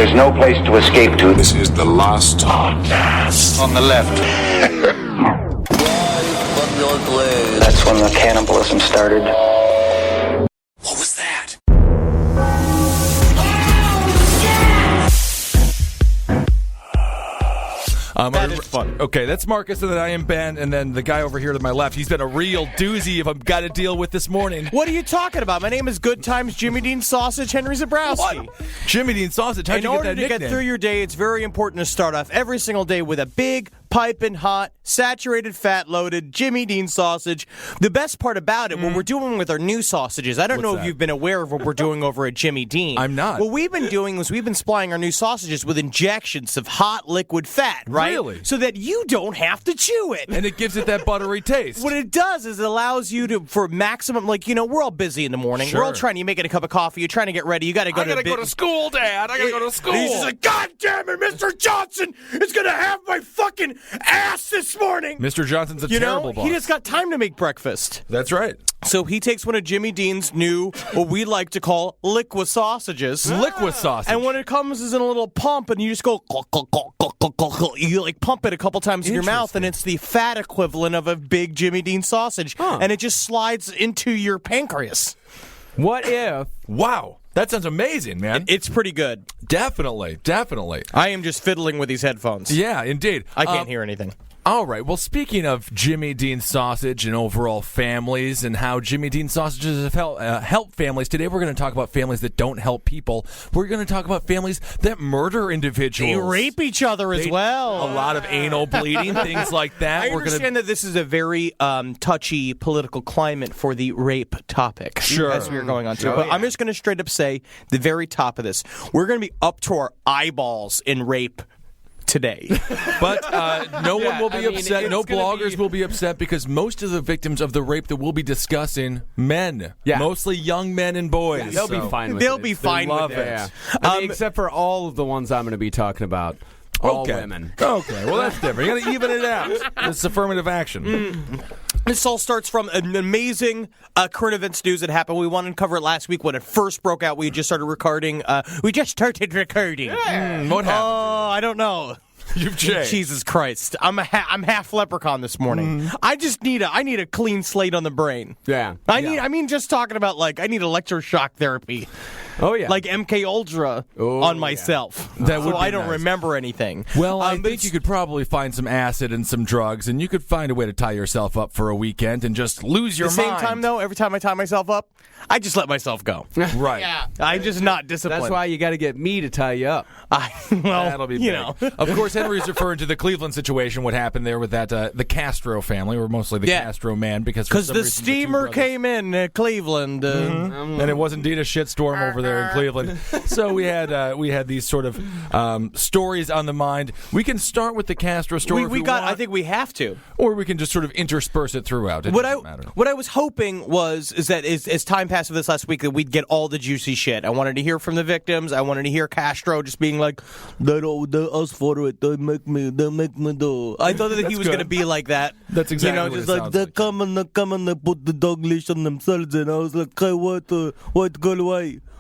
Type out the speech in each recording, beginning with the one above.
There's no place to escape to. This is the last podcast. On the left. That's when the cannibalism started. What was that? That is fun. Okay, that's Marcus, and then I am Ben, and then the guy over here to my left. He's been a real doozy if I've got to deal with this morning. What are you talking about? My name is Good Times Jimmy Dean Sausage Henry Zabrowski. What? Jimmy Dean Sausage, how'd you get that nickname? In order to get through your day, it's very important to start off every single day with a big, piping hot, saturated, fat-loaded Jimmy Dean sausage. The best part about it, what we're doing with our new sausages, I don't know if you've been aware of what we're doing over at Jimmy Dean. I'm not. What we've been doing is we've been supplying our new sausages with injections of hot liquid fat, right? Really? So that you don't have to chew it. And it gives it that buttery taste. What it does is it allows you to, for maximum, we're all busy in the morning. Sure. We're all trying, you're making a cup of coffee, you're trying to get ready, you got to go to go to school, Dad. I got to go to school. He's just like, God damn it, Mr. Johnson is going to have my fucking ass this morning. Mr. Johnson's a terrible boss. He just got time to make breakfast. That's right. So he takes one of Jimmy Dean's new, what we like to call liquid sausages. Liquid sausage. And when it comes is in a little pump, and you just go, you like pump it a couple times in your mouth, and it's the fat equivalent of a big Jimmy Dean sausage. And it just slides into your pancreas. What if? Wow. That sounds amazing, man. It's pretty good. Definitely. I am just fiddling with these headphones. Yeah, indeed. I can't hear anything. All right. Well, speaking of Jimmy Dean sausage and overall families and how Jimmy Dean sausages have helped families, today we're going to talk about families that don't help people. We're going to talk about families that murder individuals. They rape each other as well. A lot of anal bleeding, things like that. I understand that this is a very touchy political climate for the rape topic. Sure. As we are going on to. But I'm just going to straight up say the very top of this. We're going to be up to our eyeballs in rape today. But no one will be upset. No bloggers will be upset because most of the victims of the rape that we'll be discussing, men. Yeah. Mostly young men and boys. Yeah, they'll be fine with it. They'll be fine with it. Yeah. Except for all of the ones I'm going to be talking about. All women. Okay, well, that's different. You got to even it out. It's affirmative action. This all starts from an amazing current events news that happened. We wanted to cover it last week when it first broke out. We just started recording. What happened? I don't know. You've changed. Jesus Christ. I'm half leprechaun this morning. I need a clean slate on the brain. Yeah. I mean just talking about I need electroshock therapy. Oh yeah. Like MK Ultra on myself. That would so be I don't nice. remember anything. Well, I think you could probably find some acid and some drugs, and you could find a way to tie yourself up for a weekend and just lose your mind. At the same time, though, every time I tie myself up, I just let myself go. Right. Yeah. I'm just not disciplined. That's why you got to get me to tie you up. That'll be big. know. Of course, Henry's referring to the Cleveland situation, what happened there with that the Castro family, or mostly the Castro man, because the steamer came in Cleveland. And it was indeed a shitstorm over there in Cleveland. So we had these sort of stories on the mind. We can start with the Castro story. I think we have to, or we can just sort of intersperse it throughout. It doesn't matter. What I was hoping was that as time passed with this last week that we'd get all the juicy shit. I wanted to hear from the victims. I wanted to hear Castro just being like, "They ask for it. They make me do." I thought that he was going to be like that. That's exactly what just it like sounds they like. come and they put the dog leash on themselves, and I was like, "Hey, what girl?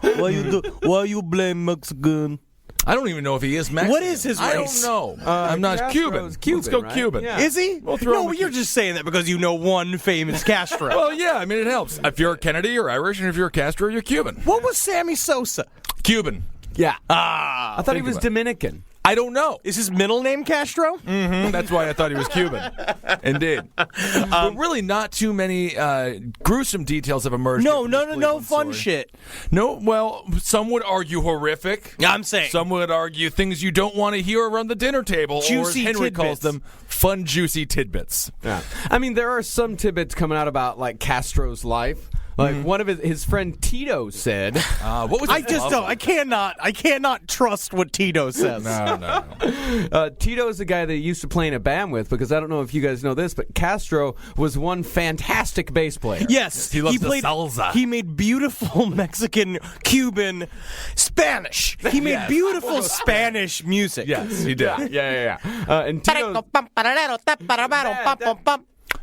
Why you blame Mexican?" I don't even know if he is Mexican. What is his race? I don't know. I'm not Castro's Cuban. Let's go right? Cuban. Yeah. Is he? We'll throw him a you're just saying that because you know one famous Castro. Well, yeah, I mean, it helps. If you're a Kennedy, you're Irish, and if you're a Castro, you're Cuban. What was Sammy Sosa? Cuban. Yeah. I thought he was Dominican. I don't know. Is his middle name Castro? Mm-hmm. That's why I thought he was Cuban. Indeed. But really not too many gruesome details have emerged. No fun shit. No, well, some would argue horrific. I'm saying. Some would argue things you don't want to hear around the dinner table. Juicy or as Henry calls tidbits. them, fun, juicy tidbits. Yeah. I mean, there are some tidbits coming out about Castro's life. Like one of his friend Tito said. What was I just don't. I cannot trust what Tito says. No. Tito's the guy that he used to play in a band with, because I don't know if you guys know this, but Castro was one fantastic bass player. Yes, He loves the played salsa. He made beautiful Mexican, Cuban, Spanish. He made beautiful Spanish music. Yes, he did. Yeah. And Tito.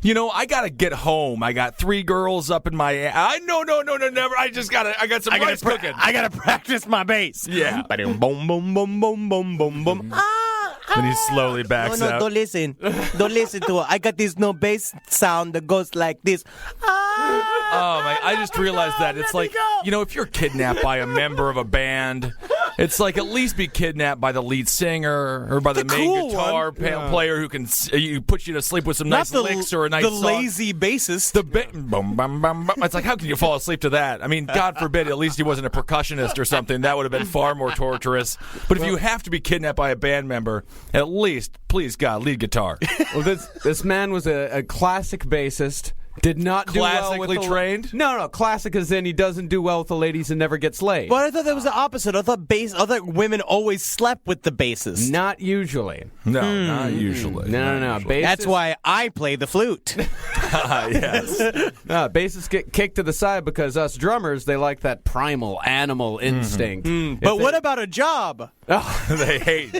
I gotta get home. I got 3 girls up in my. No, never. I got some rice cooking. I gotta practice my bass. Yeah. Boom, boom, boom, boom, boom, boom, boom. And he slowly backs out. Don't listen. Don't listen to it. I got this no bass sound that goes like this. Oh my! I just realized that it's like if you're kidnapped by a member of a band, it's like at least be kidnapped by the lead singer or by the main guitar player who can put you to sleep with some nice licks or a nice song. Lazy bassist. Boom, bum, bum, bum. It's like, how can you fall asleep to that? I mean, God forbid, at least he wasn't a percussionist or something. That would have been far more torturous. But if you have to be kidnapped by a band member, at least, please God, lead guitar. Well, this man was a classic bassist. Did not do well with classically trained? No. Classic as in he doesn't do well with the ladies and never gets laid. But I thought that was the opposite. I thought women always slept with the bassist. Not usually. No, not usually. No. Bassists, That's why I play the flute. Yes. Bassists get kicked to the side because us drummers, they like that primal animal instinct. But what about a job? They hate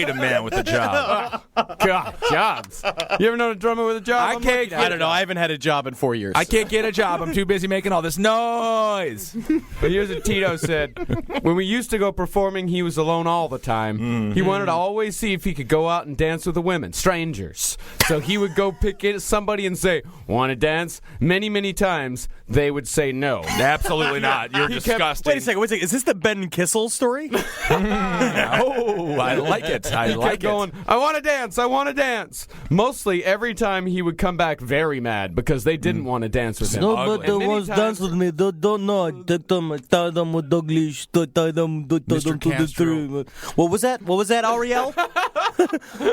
a man with a job. God, jobs. You ever known a drummer with a job? I don't know. I haven't had a job in 4 years. I can't get a job. I'm too busy making all this noise. But here's what Tito said. When we used to go performing, he was alone all the time. Mm-hmm. He wanted to always see if he could go out and dance with the women, strangers. So he would go pick somebody and say, "Want to dance?" Many, many times, they would say no. Absolutely not. You're disgusting. Wait a second. Is this the Ben Kissel story? Oh, I like it. He kept going, I want to dance. I want to dance. Mostly every time he would come back very mad because they didn't want to dance with him. Nobody wants to dance with me. Don't know. I take them, I tie them with Douglas, tie them to the tree. What was that? What was that, Ariel?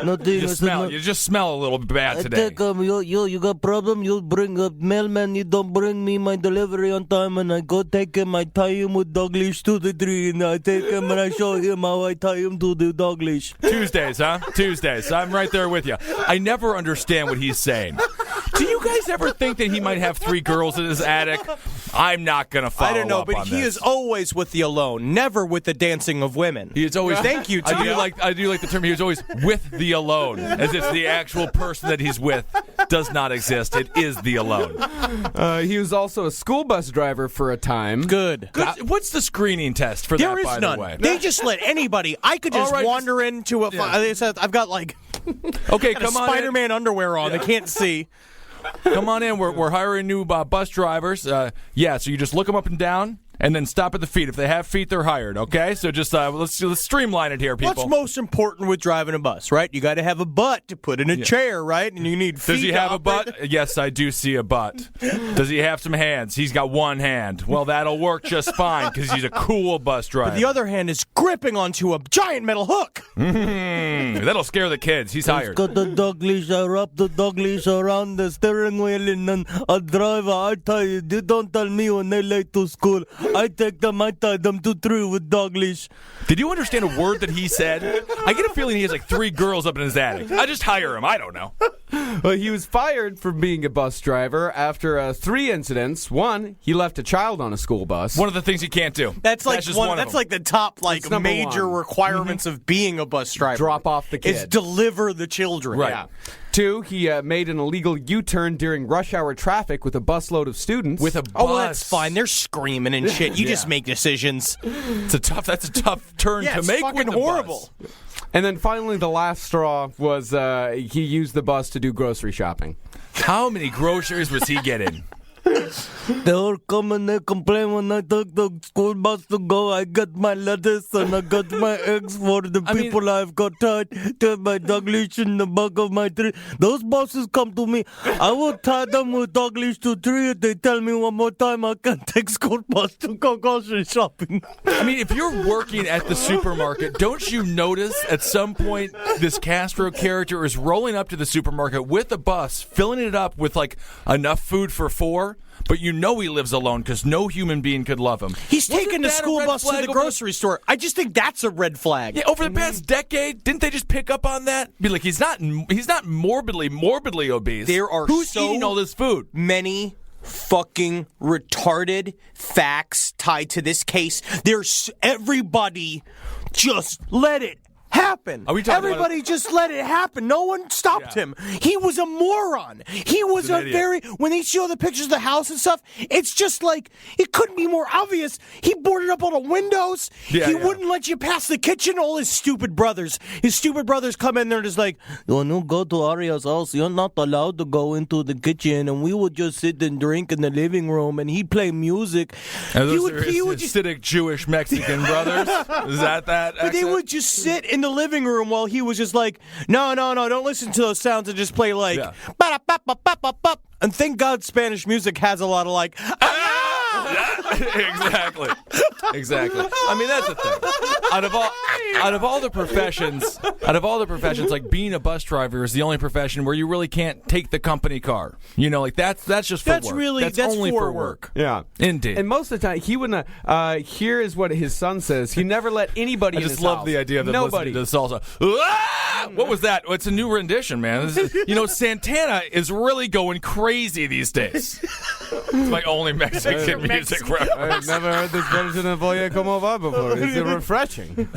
Nothing. You just smell a little bad I today. take you got problem? You bring a mailman, you don't bring me my delivery on time, and I go take him, I tie him with Douglas to the tree, and I take him and I show him how I tie him to the Douglas. Tuesdays, huh? Tuesdays. I'm right there with you. I never understand what he's saying. Do you guys ever think that he might have 3 girls in his attic? I'm not going to follow up on this. I don't know, but he is always with the alone, never with the dancing of women. He is always. Thank you, Tito. I do like the term. He was always with the alone, as if the actual person that he's with does not exist. It is the alone. He was also a school bus driver for a time. Good. What's the screening test for There that? is By none. the way, They just let anybody. I could just wander into a. They said I've got okay, come on. Spider-Man underwear on. They can't see. Come on in. We're hiring new bus drivers. So you just look them up and down, and then stop at the feet. If they have feet, they're hired. Okay, so just let's streamline it here, people. What's most important with driving a bus, right? You got to have a butt to put in a chair, right? And you need feet. Does he have a butt? Yes, I do see a butt. Does he have some hands? He's got one hand. Well, that'll work just fine because he's a cool bus driver. But the other hand is gripping onto a giant metal hook. That'll scare the kids. He's hired. Got the dog leash. I wrap the dog leash around the steering wheel, and then a driver. I tell you don't tell me when they late to school. I take them, I tie them to tree with dog leash. Did you understand a word that he said? I get a feeling he has 3 girls up in his attic. I just hire him. I don't know. Well, he was fired for being a bus driver after 3 incidents. One, he left a child on a school bus. One of the things you can't do. That's just one. That's like the top major requirements of being a bus driver. Drop off the kids. Is deliver the children. Right. Yeah. 2, he made an illegal U-turn during rush hour traffic with a busload of students. With a bus. Oh, well, that's fine. They're screaming and shit. You just make decisions. That's a tough turn to make. It's fucking with the horrible. Bus. And then finally, the last straw was he used the bus to do grocery shopping. How many groceries was he getting? They all come and they complain when I took the school bus to go. I got my lettuce and I got my eggs for the people I've got tied to my dog leash in the back of my tree. Those buses come to me. I will tie them with dog leash to tree if they tell me one more time I can't take school bus to go grocery shopping. I mean, if you're working at the supermarket, don't you notice at some point this Castro character is rolling up to the supermarket with a bus, filling it up with enough food for 4? But he lives alone because no human being could love him. He's taking the school bus to the grocery store. I just think that's a red flag. Yeah, over the past decade, didn't they just pick up on that? Be like, he's not morbidly obese. There are Who's eating all this food? Many fucking retarded facts tied to this case. There's everybody just let it happen. happen. Are we talking about Everybody just let it happen. No one stopped him. He was a moron. He was an idiot. when they show the pictures of the house and stuff, it's just like, it couldn't be more obvious. He boarded up all the windows. He wouldn't let you pass the kitchen. All his stupid brothers come in there and just like, when you go to Aria's house, you're not allowed to go into the kitchen, and we would just sit and drink in the living room, and he'd play music. Are those he would Hasidic Jewish Mexican brothers? Is that? But they would just sit in the living room while he was just like, no, don't listen to those sounds and just play like, ba-da-ba-ba-ba-ba-ba. And thank God Spanish music has a lot of like, Exactly. I mean, that's the thing. Out of all the professions, like being a bus driver is the only profession where you really can't take the company car. You know, like that's just for work. That's only for work. Yeah, indeed. And most of the time, he wouldn't. Here is what his son says. He never let anybody. I just love the idea of them listening to the salsa. Ah! What was that? It's a new rendition, man. Santana is really going crazy these days. It's my only Mexican music reference. I've never heard this version of Oye Como Va before. It's refreshing.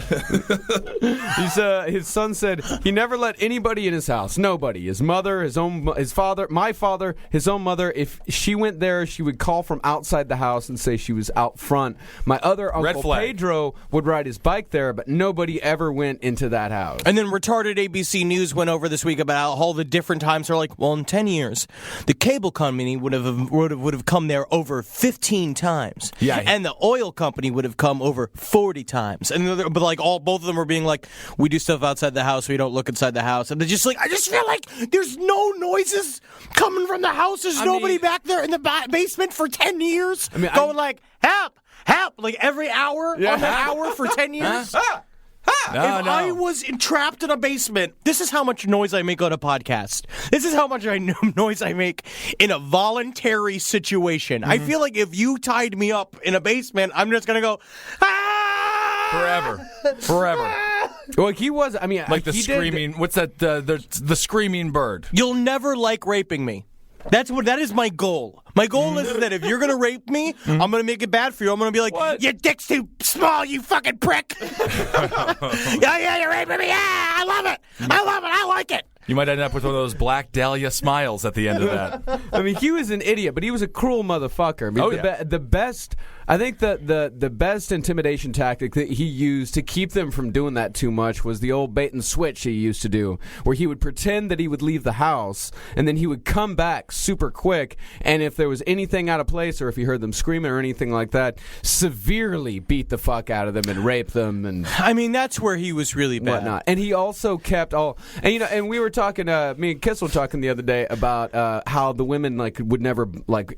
His son said he never let anybody in his house. Nobody. His mother, his father, my father, his own mother. If she went there, she would call from outside the house and say she was out front. My other uncle Pedro would ride his bike there, but nobody ever went into that house. And then retarded ABC News went over this week about all the different times. They're like, well, in 10 years, the cable company would have come there over 15 times. Yeah. And the oil company would have come over 40 times. But like both of them were being like, we do stuff outside the house, we don't look inside the house. And they're just like, I just feel like there's no noises coming from the house. There's nobody back there in the basement for 10 years going like, help, like every hour on the hour for 10 years. I was trapped in a basement, this is how much noise I make on a podcast. This is how much noise I make in a voluntary situation. I feel like if you tied me up in a basement, I'm just going to go, Forever. Well, he was, like the screaming, what's that, the screaming bird. You'll never like raping me. That is my goal. My goal is that if you're going to rape me, I'm going to make it bad for you. I'm going to be like, your dick's too small, you fucking prick. Yeah, you're raping me. Yeah, I love it. I like it. You might end up with one of those Black Dahlia smiles at the end of that. He was an idiot, but he was a cruel motherfucker. The best, I think the best intimidation tactic that he used to keep them from doing that too much was the old bait and switch he used to do, where he would pretend that he would leave the house, and then he would come back super quick, and if there was anything out of place, or if he heard them screaming or anything like that, severely beat the fuck out of them and rape them. And that's where he was really bad. Whatnot. And he also kept and we were talking, me and Kiss were talking the other day about how the women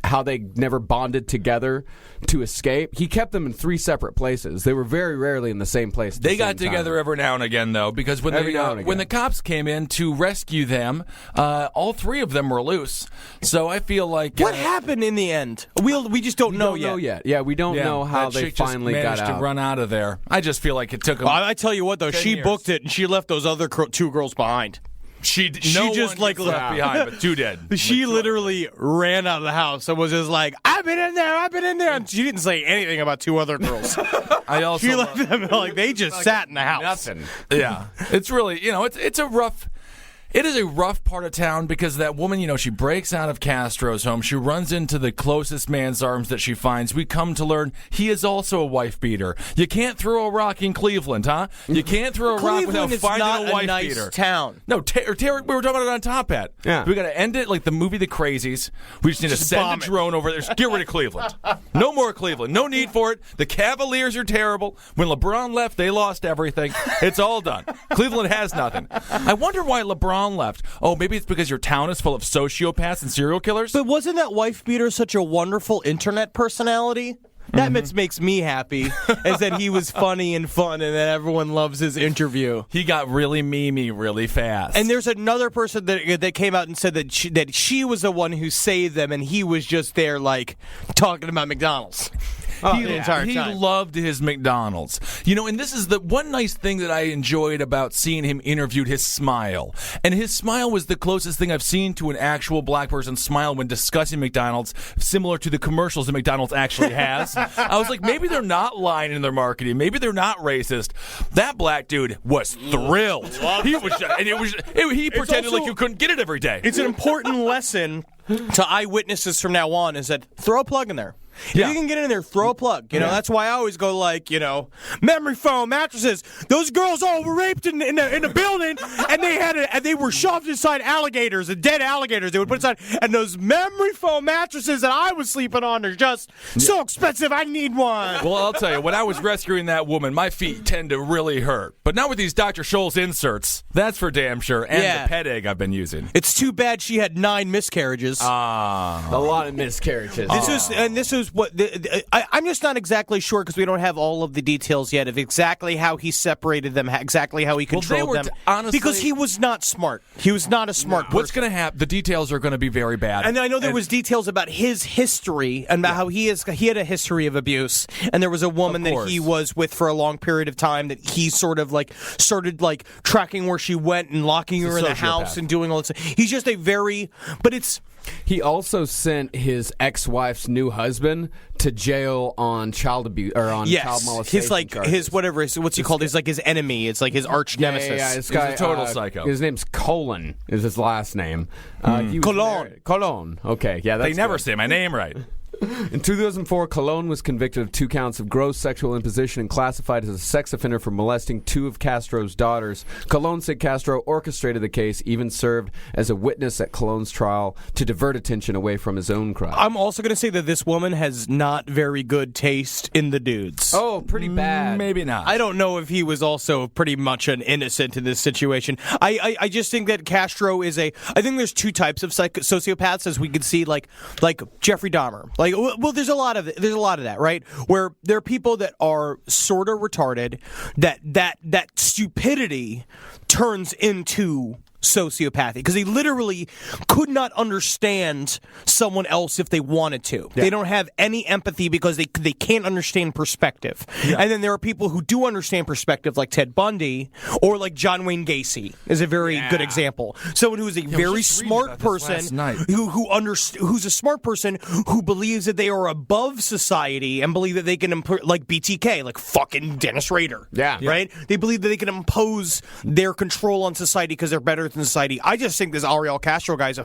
how they never bonded together to escape. He kept them in 3 separate places. They were very rarely in the same place. They got together every now and again, though, because when the cops came in to rescue them, all 3 of them were loose. So I feel like what happened in the end? We just don't know yet. Yeah, we don't know how they finally got out. To run out of there. I just feel like it took them. I tell you what, though, she booked it and she left those other 2 girls behind. She just left behind, but 2 dead. She literally ran out of the house and was just like, I've been in there. And she didn't say anything about 2 other girls. She left them like they just sat in the house. Nothing. Yeah. It's really, it's a rough. It is a rough part of town because that woman, she breaks out of Castro's home. She runs into the closest man's arms that she finds. We come to learn he is also a wife beater. You can't throw a rock in Cleveland, huh? You can't throw a rock without finding a wife beater. Nice town. No, Terry, we were talking about it on Top Hat. Yeah. We got to end it like the movie The Crazies. We just need to send a drone over there. Get rid of Cleveland. No more Cleveland. No need for it. The Cavaliers are terrible. When LeBron left, they lost everything. It's all done. Cleveland has nothing. I wonder why LeBron left. Oh, maybe it's because your town is full of sociopaths and serial killers? But wasn't that wife beater such a wonderful internet personality? That makes me happy, is that he was funny and fun and that everyone loves his interview. He got really memey really fast. And there's another person that came out and said that she was the one who saved them and he was just there, like, talking about McDonald's. the entire he time. loved his McDonald's. And this is the one nice thing that I enjoyed about seeing him interviewed, his smile. And his smile was the closest thing I've seen to an actual black person smile when discussing McDonald's, similar to the commercials that McDonald's actually has. I was like, maybe they're not lying in their marketing. Maybe they're not racist. That black dude was thrilled. He pretended like you couldn't get it every day. It's an important lesson to eyewitnesses from now on is that throw a plug in there. If you can get in there, throw a plug. That's why I always go like, memory foam mattresses. Those girls all were raped in the building, and they were shoved inside alligators, dead alligators. They would put inside, and those memory foam mattresses that I was sleeping on are just so expensive. I need one. Well, I'll tell you, when I was rescuing that woman, my feet tend to really hurt. But now with these Dr. Scholl's inserts, that's for damn sure. And the pet egg I've been using. It's too bad she had 9 miscarriages. A lot of miscarriages. This is what I'm just not exactly sure because we don't have all of the details yet of exactly how he separated them, exactly how he controlled them. Honestly, because he was not smart. He was not a smart person. What's going to happen? The details are going to be very bad. And I know there was details about his history and about how he had a history of abuse. And there was a woman that he was with for a long period of time that he started tracking where she went and locking her in the house and doing all this. He's just He also sent his ex-wife's new husband to jail on child abuse or on child molestation charges. What's he called? He's like his enemy. It's like his arch nemesis. Yeah, this guy, he's a total psycho. His name's Colon. Is his last name? Colon. Okay, yeah, that's they never say my name right. In 2004, Colon was convicted of 2 counts of gross sexual imposition and classified as a sex offender for molesting 2 of Castro's daughters. Colon said Castro orchestrated the case, even served as a witness at Colon's trial to divert attention away from his own crime. I'm also going to say that this woman has not very good taste in the dudes. Oh, pretty bad. Maybe not. I don't know if he was also pretty much an innocent in this situation. I just think that Castro is I think there's 2 types of sociopaths, as we can see, like Jeffrey Dahmer. There's a lot of that, right? Where there are people that are sort of retarded, that stupidity turns into sociopathy because they literally could not understand someone else if they wanted to. Yeah. They don't have any empathy because they can't understand perspective. Yeah. And then there are people who do understand perspective, like Ted Bundy or like John Wayne Gacy is a very good example. Someone who is a very smart person who's a smart person who believes that they are above society and believe that they can like BTK, like fucking Dennis Rader. Yeah. Right? They believe that they can impose their control on society because they're better than society. I just think this Ariel Castro guy is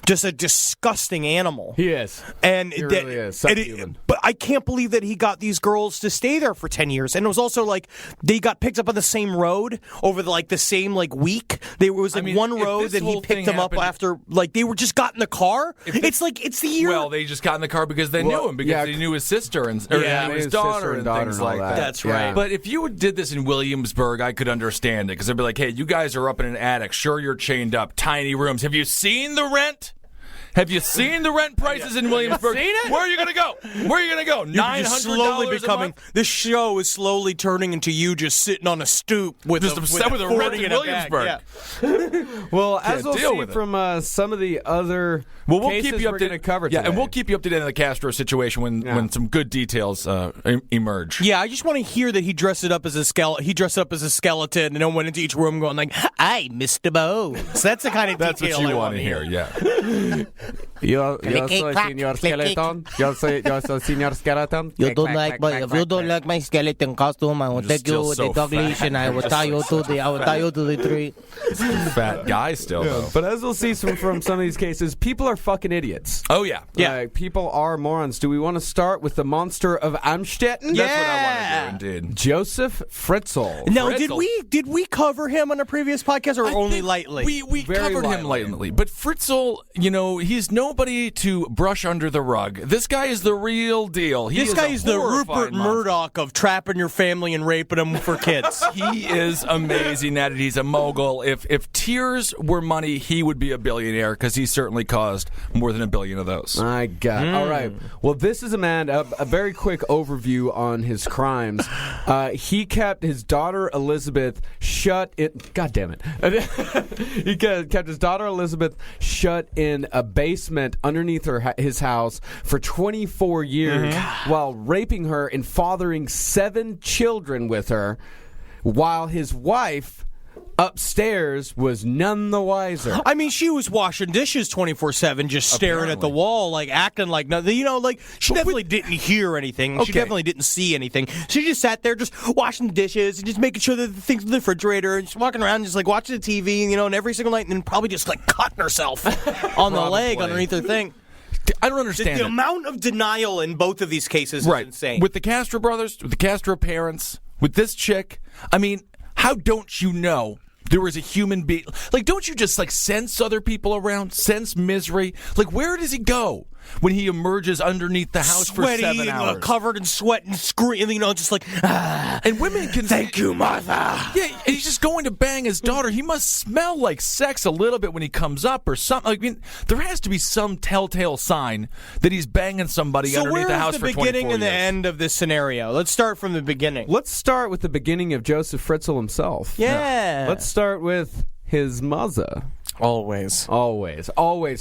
just a disgusting animal. He is. And he really is. But I can't believe that he got these girls to stay there for 10 years. And it was also like they got picked up on the same road over the same week. There was one road that he picked them up after they were just got in the car. It's the year. Well, they just got in the car because they knew him because they knew his sister and his daughter and things like that. That's right. But if you did this in Williamsburg, I could understand it because they'd be like, "Hey, you guys are up in an attic. Sure, you're chained up, tiny rooms. Have you seen the rent? Have you seen the rent prices in Williamsburg? Seen it? Where are you going to go? Where are you going to go? $900 a month? This show is slowly turning into you just sitting on a stoop with a rent in Williamsburg. Well, as we'll see from some of the other cases we're going to cover today. And we'll keep you up to date on the Castro situation when some good details emerge. Yeah, I just want to hear that he dressed it up as a skeleton. He dressed up as a skeleton and then went into each room going like, "I Mr. Bones." That's the kind of That's detail what you I want to hear. Yeah. Yo soy Señor Skeleton. Yo soy Señor Skeleton. You don't like if you don't like my skeleton costume, I will take you with the dog leash and I will tie you to the tree. Fat guy still, though. But as we'll see from some of these cases, people are fucking idiots. Oh, yeah. People are morons. Do we want to start with the monster of Amstetten? That's what I want to do, indeed. Josef Fritzl. Now, did we cover him on a previous podcast or only lightly? We covered him lightly. But Fritzl, he's nobody to brush under the rug. This guy is the real deal. This guy is the Rupert Murdoch of trapping your family and raping them for kids. He is amazing at it. He's a mogul. If tears were money, he would be a billionaire because he certainly caused more than $1 billion of those. My God. All right. Well, this is a man, a very quick overview on his crimes. He kept his daughter Elizabeth shut in. God damn it! He kept his daughter Elizabeth shut in a basement underneath his house for 24 years while raping her and fathering 7 children with her, while his wife upstairs was none the wiser. I mean, she was washing dishes 24/7, just staring at the wall, like acting like nothing. You know, like she definitely didn't hear anything. She definitely didn't see anything. She just sat there, just washing the dishes and just making sure that the things in the refrigerator, and just walking around, just like watching the TV, and every single night, and then probably just like cutting herself on the leg underneath her thing. I don't understand the amount of denial in both of these cases is insane. With the Castro brothers, with the Castro parents, with this chick, I mean, how don't you know there was a human being? Like, don't you just, like, sense other people around, sense misery? Like, where does he go when he emerges underneath the house Sweaty, for 7 hours? Covered in sweat and screaming, just like, And women can thank you, Martha. Yeah, and he's just going to bang his daughter. He must smell like sex a little bit when he comes up or something. I mean, there has to be some telltale sign that he's banging somebody underneath the house for 24 years. So where's the beginning and the end of this scenario? Let's start from the beginning. Let's start with the beginning of Josef Fritzl himself. Yeah. Let's start with his mother. Always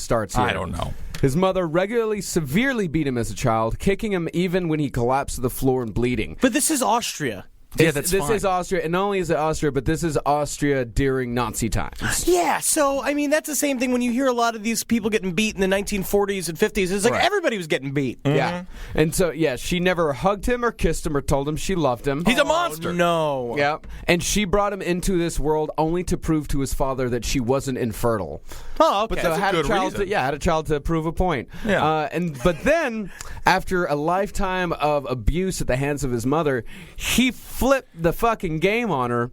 starts here. I don't know. His mother regularly severely beat him as a child, kicking him even when he collapsed to the floor and bleeding. But this is Austria. Yeah, this is Austria, and not only is it Austria, but this is Austria during Nazi times. Yeah, so, I mean, that's the same thing when you hear a lot of these people getting beat in the 1940s and 50s. It's like everybody was getting beat. Mm-hmm. Yeah. And so, she never hugged him or kissed him or told him she loved him. He's a monster. No. Yeah. And she brought him into this world only to prove to his father that she wasn't infertile. Oh, okay. But so had a child to prove a point. Yeah. But then, after a lifetime of abuse at the hands of his mother, he flipped the fucking game on her,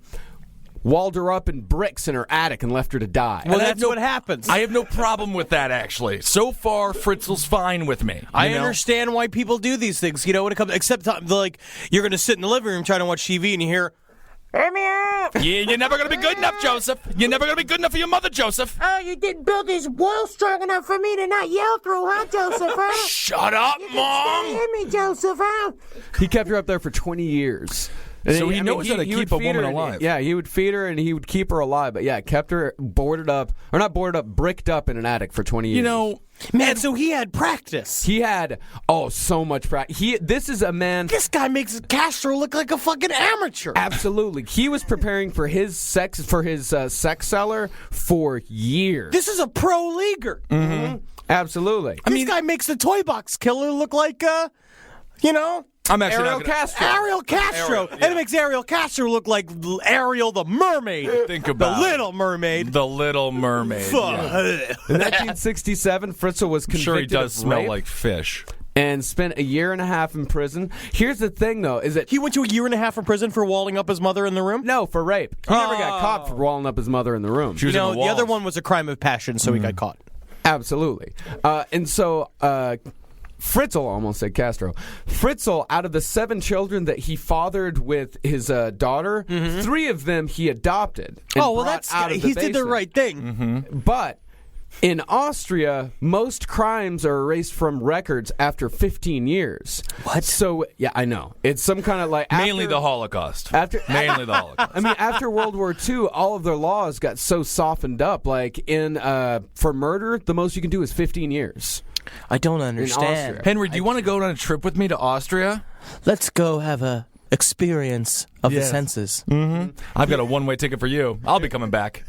walled her up in bricks in her attic, and left her to die. Well, that's what happens. I have no problem with that, actually. So far, Fritzl's fine with me. I understand why people do these things, when it comes, except like you're going to sit in the living room trying to watch TV and you hear, "Let me out!" Yeah, you're never going to be good enough, Joseph. You're never going to be good enough for your mother, Joseph. Oh, you didn't build this wall strong enough for me to not yell through, huh, Joseph? Huh? Shut up, Mom. Hear me, Joseph, huh? He kept her up there for 20 years. And So he knows how to keep a woman alive. Yeah, he would feed her and he would keep her alive. But kept her bricked up in an attic for 20 years. Man, so he had practice. He had, so much practice. This is a man. This guy makes Castro look like a fucking amateur. Absolutely. He was preparing for his sex cellar for years. This is a pro leaguer. Mm-hmm. Absolutely. This guy makes the toy box killer look like, I'm actually Ariel Castro. Ariel Castro. And it makes Ariel Castro look like Ariel the Mermaid. Think about the Little Mermaid. The Little Mermaid. Yeah. In 1967, Fritzl was convicted Sure, he does of smell rape like fish. and spent a year and a half in prison. Here's the thing, though, is that He went to a year and a half in prison for walling up his mother in the room? no, for rape. He never got caught for walling up his mother in the room. She was in the the walls. other one was a crime of passion, so he got caught. Absolutely. And so Fritzl, almost said Castro. Fritzl, out of the 7 children that he fathered with his daughter, 3 of them he adopted. And Oh, well, brought that's out of he did the basement. right thing. But in Austria, most crimes are erased from records after 15 years. What? So, yeah, I know. It's some kind of like... Mainly the Holocaust. Mainly the Holocaust. I mean, after World War II, all of their laws got so softened up. Like, for murder, the most you can do is 15 years. I don't Austria. understand. Henry, do you want to go on a trip with me to Austria? Let's go have a experience of the senses. I've got a one-way ticket for you. I'll be coming back.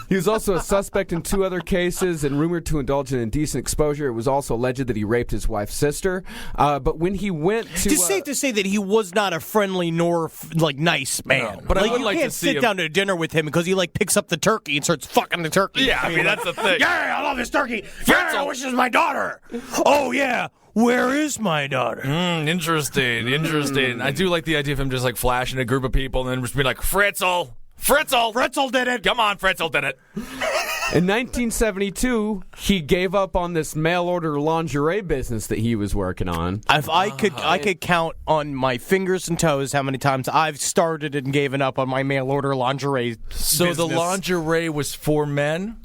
He was also a suspect in 2 other cases and rumored to indulge in indecent exposure. It was also alleged that he raped his wife's sister. But when he went to... It's safe to say that he was not a friendly nor nice man. No, but I would you like can't to see sit him- down to dinner with him because he picks up the turkey and starts fucking the turkey. Yeah, I mean, that's the thing. Yeah, I love this turkey. Yeah, I wish it was my daughter. Oh yeah, where is my daughter? Interesting. I do like the idea of him just flashing a group of people and then just be like, Fritzl! Fritzl did it. Come on, Fritzl did it. In 1972, he gave up on this mail-order lingerie business that he was working on. If I could count on my fingers and toes how many times I've started and given up on my mail order lingerie. So the business. lingerie was for men?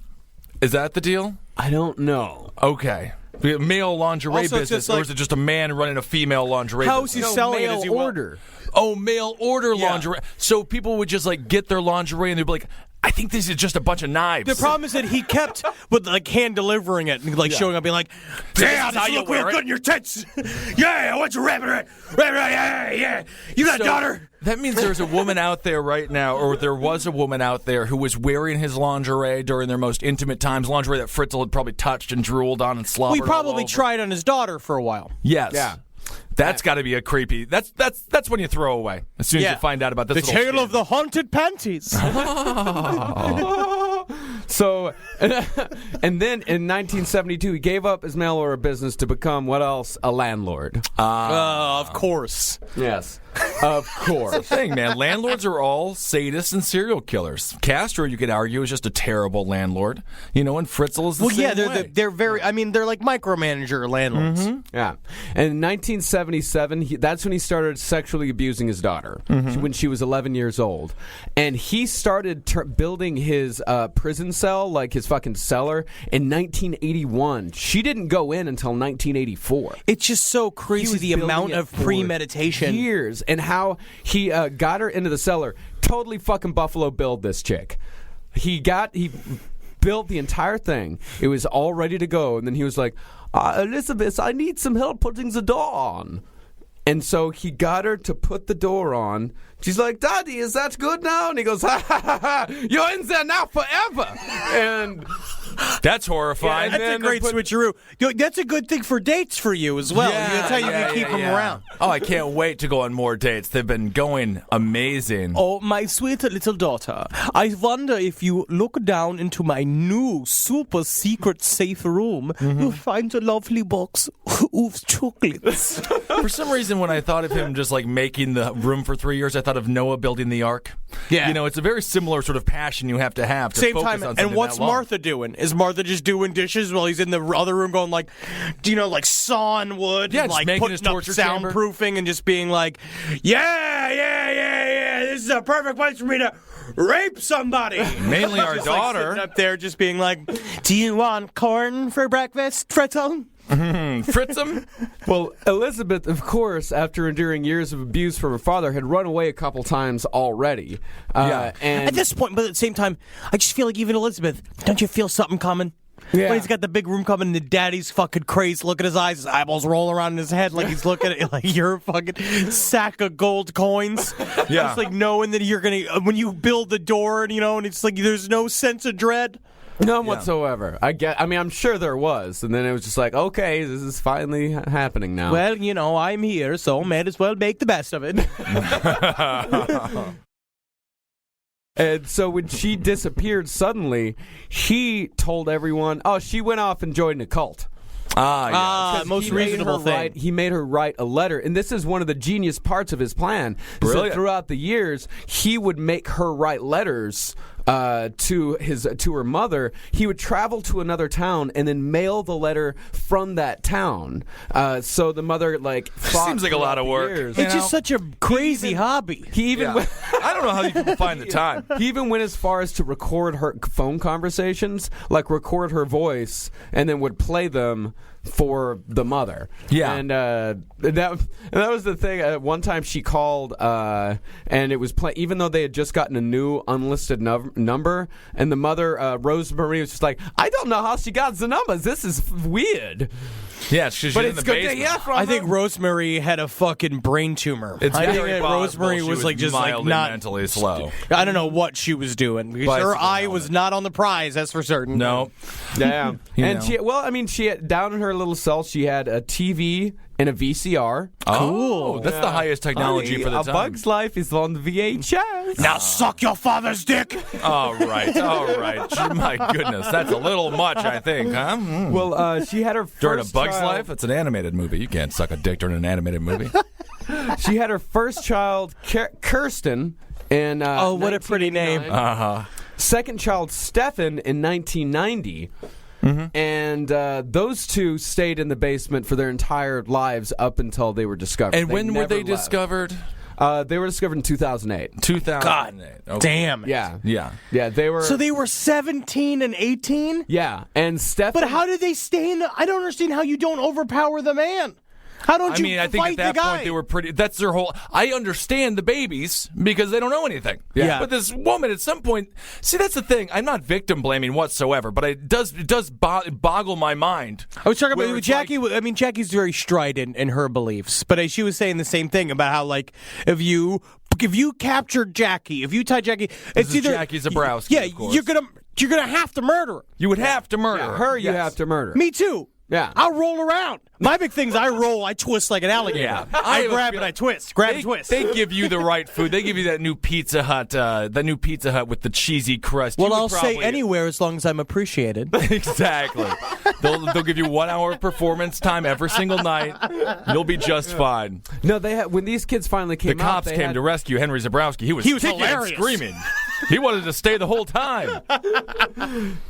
Is that the deal? I don't know. Okay. Male lingerie Also, it's business, just like- or is it just a man running a female lingerie How is business? he selling it? mail Is he order. Oh, mail order lingerie. So people would just like get their lingerie and they'd be like, I think this is just a bunch of knives. The problem is that he kept with like hand delivering it and like showing up, being like, "Yeah, this is how this you look wear real it." good in your tits. Yeah, I want you wrapping it. Yeah. You got a daughter." That means there's a woman out there right now, or there was a woman out there who was wearing his lingerie during their most intimate times, lingerie that Fritzl had probably touched and drooled on and slobbered We all probably over. tried on his daughter for a while. Yes. Yeah. That's got to be a creepy. That's when you throw away as soon as you find out about this. The little tale of the haunted panties. So, and then in 1972, he gave up his mail order business to become what else? A landlord. Of course. Yes, of course. thing, man. Landlords are all sadists and serial killers. Castro, you could argue, is just a terrible landlord. You know, and Fritzl is the Well, same yeah, way. they're very. I mean, they're like micromanager landlords. Yeah. And in 1977, that's when he started sexually abusing his daughter when she was 11 years old. And he started building his prison cell, like his fucking cellar, in 1981. She didn't go in until 1984. It's just so He crazy was the building amount it of for premeditation. years, and how he got her into the cellar. Totally fucking Buffalo Billed this chick. He built the entire thing. It was all ready to go, and then he was like, Elizabeth, I need some help putting the door on. And so he got her to put the door on. She's like, Daddy, is that good now? And he goes, ha ha ha ha, you're in there now forever. And That's horrifying. That's a then great switcheroo. That's a good thing for dates for you as well. That's how you can keep them around. Oh, I can't wait to go on more dates. They've been going amazing. Oh, my sweet little daughter, I wonder if you look down into my new super secret safe room, you'll find a lovely box of chocolates. For some reason, when I thought of him just like making the room for 3 years, I thought of Noah building the ark. Yeah. You know, it's a very similar sort of passion you have to Same focus time, on and something what's that long. Martha doing? Is Martha just doing dishes while he's in the other room going like, like sawing wood, Yeah, and, just like making putting his up torture chamber. soundproofing and just being like, yeah, this is a perfect place for me to rape somebody. Mainly our Just, like, daughter. sitting up there just being like, do you want corn for breakfast, Fritzl? Fritzl? well, Elizabeth, of course, after enduring years of abuse from her father, had run away a couple times already. And At this point, but at the same time, I just feel like even Elizabeth, don't you feel something coming? Yeah. When he's got the big room coming and the daddy's fucking crazy. Look at his eyes. His eyeballs roll around in his head like he's looking at it like you're a fucking sack of gold coins. Yeah. Just like knowing that you're going to, when you build the door, and it's like there's no sense of dread. none whatsoever. I'm sure there was, and then it was just like, okay, this is finally happening now. Well, I'm here, so might as well make the best of it. And so when she disappeared suddenly, he told everyone, oh, she went off and joined a cult. Most He made reasonable her thing. he made her write a letter, and this is one of the genius parts of his plan. is that Brilliant. throughout the years, he would make her write letters to her mother. He would travel to another town and then mail the letter from that town. So the mother fought Seems like a lot of throughout the work. years. It's just such a crazy hobby. He even went, I don't know how you people find the time. he even went as far as to record her phone conversations, record her voice, and then would play them for the mother. Yeah. And that was the thing. One time she called, and it was even though they had just gotten a new unlisted number, and the mother, Rosemary, was just like, I don't know how she got the numbers. This is weird. Yeah, she's But in it's the good to basement. hear from I think her. Rosemary had a fucking brain tumor. It's I think very that possible Rosemary she was just mildly not mentally slow. I don't know what she was doing because her Bicycle eye helmet. was not on the prize. That's for certain. No. Yeah. You And she had, down in her little cell, she had a TV and a VCR. Cool. That's the highest technology for the A time. Bug's Life is on the VHS. Now suck your father's dick. All right. My goodness, that's a little much, I think, huh? Well, she had her first During a Bug's child. Life, it's an animated movie. You can't suck a dick during an animated movie. She had her first child, Kirsten, in Oh, what a pretty name. 1989. Second child, Stefan, in 1990. And those two stayed in the basement for their entire lives up until they were discovered. And when were never they left. discovered? They were discovered in 2008. 2008. Okay. Damn it. Yeah, they were. So they were 17 and 18? Yeah, and Stefan. But how did they stay in the... I don't understand how you don't overpower the man. How don't you I think fight at that the guy? point they were pretty. That's their whole. I understand the babies because they don't know anything. Yeah. But this woman at some point. See, that's the thing. I'm not victim blaming whatsoever, but it does boggle my mind. I was talking Where about it's Jackie. I mean, Jackie's very strident in her beliefs, but she was saying the same thing about how, like, if you captured Jackie, if you tie Jackie, it's either Jackie Zabrowski. Yeah, of course. you're gonna have to murder her. You would have to murder her, you have to murder. Me too. Yeah. I'll roll around. My big thing's I roll, I twist like an alligator. Yeah. I grab and I twist. Grab and twist. They give you the right food. They give you that new Pizza Hut, with the cheesy crust. Well, You would I'll say probably- anywhere as long as I'm appreciated. Exactly. They'll give you 1 hour of performance time every single night. You'll be just fine. No, they had, when these kids finally The came out, cops they came had- to rescue Henry Zabrowski. He was kicking and hilarious. screaming. He wanted to stay the whole time.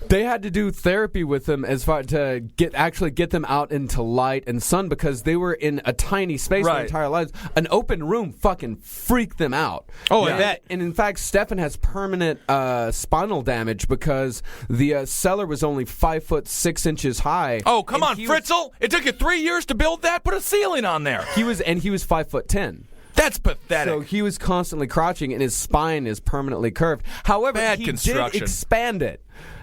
They had to do therapy with them as far to get them out into light and sun because they were in a tiny space their Right. entire lives. An open room fucking freaked them out. Oh, I bet. And in fact, Stefan has permanent spinal damage because the cellar was only 5'6" high. Oh, come And on, he was- Fritzl. It took you 3 years to build that? Put a ceiling on there. He was 5'10". That's pathetic. So he was constantly crouching, and his spine is permanently curved. However, Bad he construction. did expand it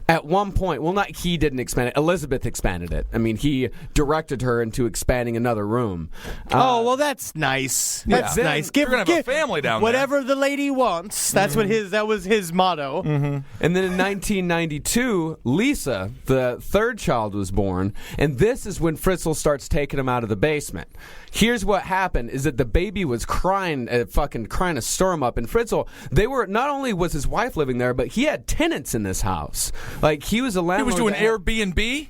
at one point. Well, not he didn't expand it. Elizabeth expanded it. I mean, he directed her into expanding another room. Oh, well, that's nice. That's Yeah. nice. You're gonna have a family down there. whatever the lady wants. That's what that was his motto. And then in 1992, Lisa, the third child, was born. And this is when Fritzl starts taking him out of the basement. Here's what happened is that the baby was crying a storm up. And Fritzl, not only was his wife living there, but he had tenants in this house. Like, he was a He landlord. was doing that had- Airbnb?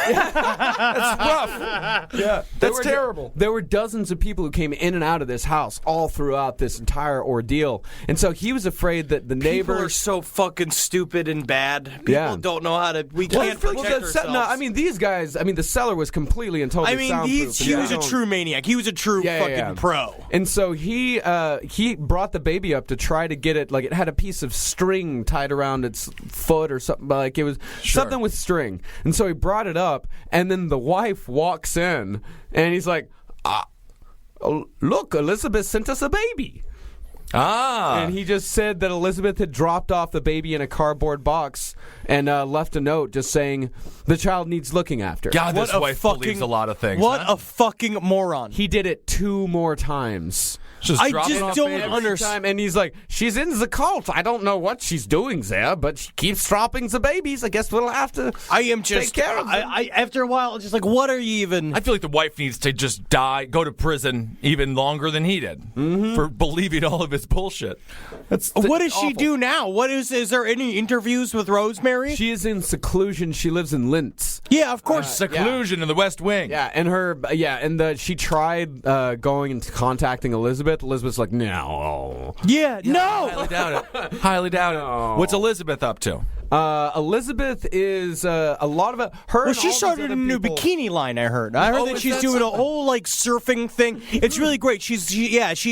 That's rough. Yeah, That's terrible. There were dozens of people who came in and out of this house all throughout this entire ordeal, and so he was afraid that the People neighbors are so fucking stupid and bad. People Yeah. don't know how to. We can't protect ourselves. No, I mean these guys. I mean the cellar was completely and totally. I mean, soundproof. he was a true maniac. He was a true fucking pro. And so he brought the baby up to try to get it. Like it had a piece of string tied around its foot or something. Like it was something with string. And so he brought it up, and then the wife walks in, and he's like, "Look, Elizabeth sent us a baby." And he just said that Elizabeth had dropped off the baby in a cardboard box and left a note just saying the child needs looking after. God, this What a wife fucking- believes a lot of things. What huh? a fucking moron. He did it 2 more times. I dropping just off don't babies. understand. And he's like, she's in the cult. I don't know what she's doing there, but she keeps dropping the babies. I guess we'll have to I am just. take care of them. I after a while, it's just like, what are you even? I feel like the wife needs to just go to prison even longer than he did for believing all of his bullshit. What does she awful. do now? Is there any interviews with Rosemary? She is in seclusion. She lives in Linz. Yeah, of course. Seclusion in the West Wing. Yeah, and she tried going and contacting Elizabeth. Elizabeth's like, no. Yeah, no. Highly doubt it. Highly doubt it. What's Elizabeth up to? Elizabeth is a lot of it. Her. Well, and she all these started other a new people- bikini line. I heard that is she's that doing a something? whole like surfing thing. It's really great. She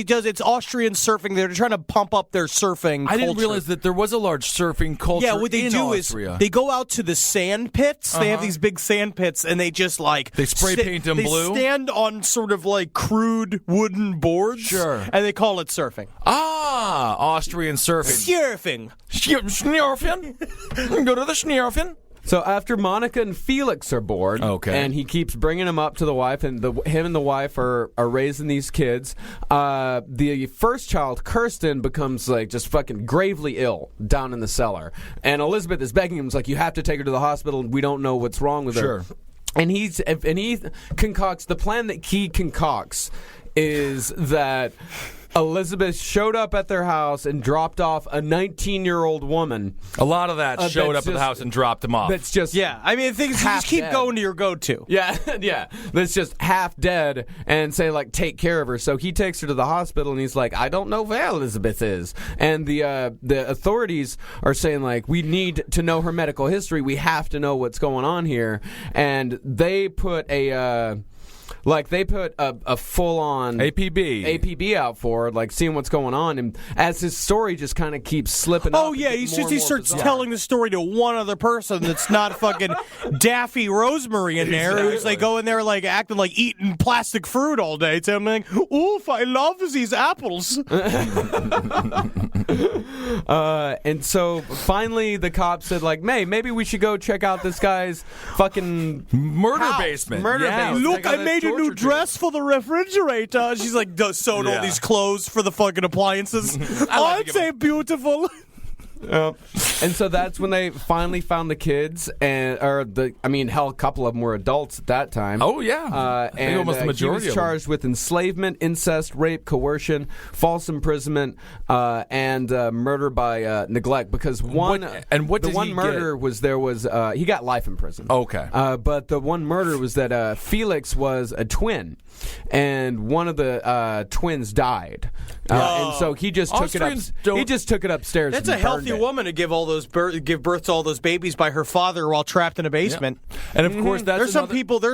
does. It's Austrian surfing. They're trying to pump up their surfing. I didn't culture. realize that there was a large surfing culture. Yeah, what they in do Austria. is they go out to the sand pits. They have these big sand pits, and they just like They spray paint them blue? They stand on sort of like crude wooden boards, Sure. and they call it surfing. Austrian surfing. Surfing. Schnurfen. Go to the Schnurfen. So after Monica and Felix are born, Okay. and he keeps bringing them up to the wife, and him and the wife are raising these kids. The first child, Kirsten, becomes like just fucking gravely ill down in the cellar, and Elizabeth is begging him, like, you have to take her to the hospital. We don't know what's wrong with her. And he concocts the plan that he concocts is that Elizabeth showed up at their house and dropped off a 19-year-old woman. A lot of that showed that's up at the just- house and dropped them off. That's just Yeah, I mean, things you Half just keep dead. going to your go-to. Yeah, yeah. That's just half dead and say, like, take care of her. So he takes her to the hospital and he's like, I don't know where Elizabeth is. And the authorities are saying, like, we need to know her medical history. We have to know what's going on here. And they put a Like, they put a full-on APB out for, like, seeing what's going on, and as his story just kind of keeps slipping up. Oh, yeah, he starts telling the story to one other person that's not fucking Daffy Rosemary in there, who's, like, going there, like, acting like eating plastic fruit all day. So I'm like, oof, I love these apples. And so, finally, the cops said, like, maybe we should go check out this guy's fucking Murder basement. Look, I made a new dress for the refrigerator. She's like sewing all these clothes for the fucking appliances. Aren't they beautiful? And so that's when they finally found the kids, hell, a couple of them were adults at that time. Oh yeah, and almost the majority. He was charged with enslavement, incest, rape, coercion, false imprisonment, and murder by neglect. Because he got life in prison. Okay, but the one murder was that Felix was a twin, and one of the twins died, and so he just took it up. He just took it upstairs. That's and a healthy woman to give birth to all those babies by her father while trapped in a basement. Yep. And of course, there's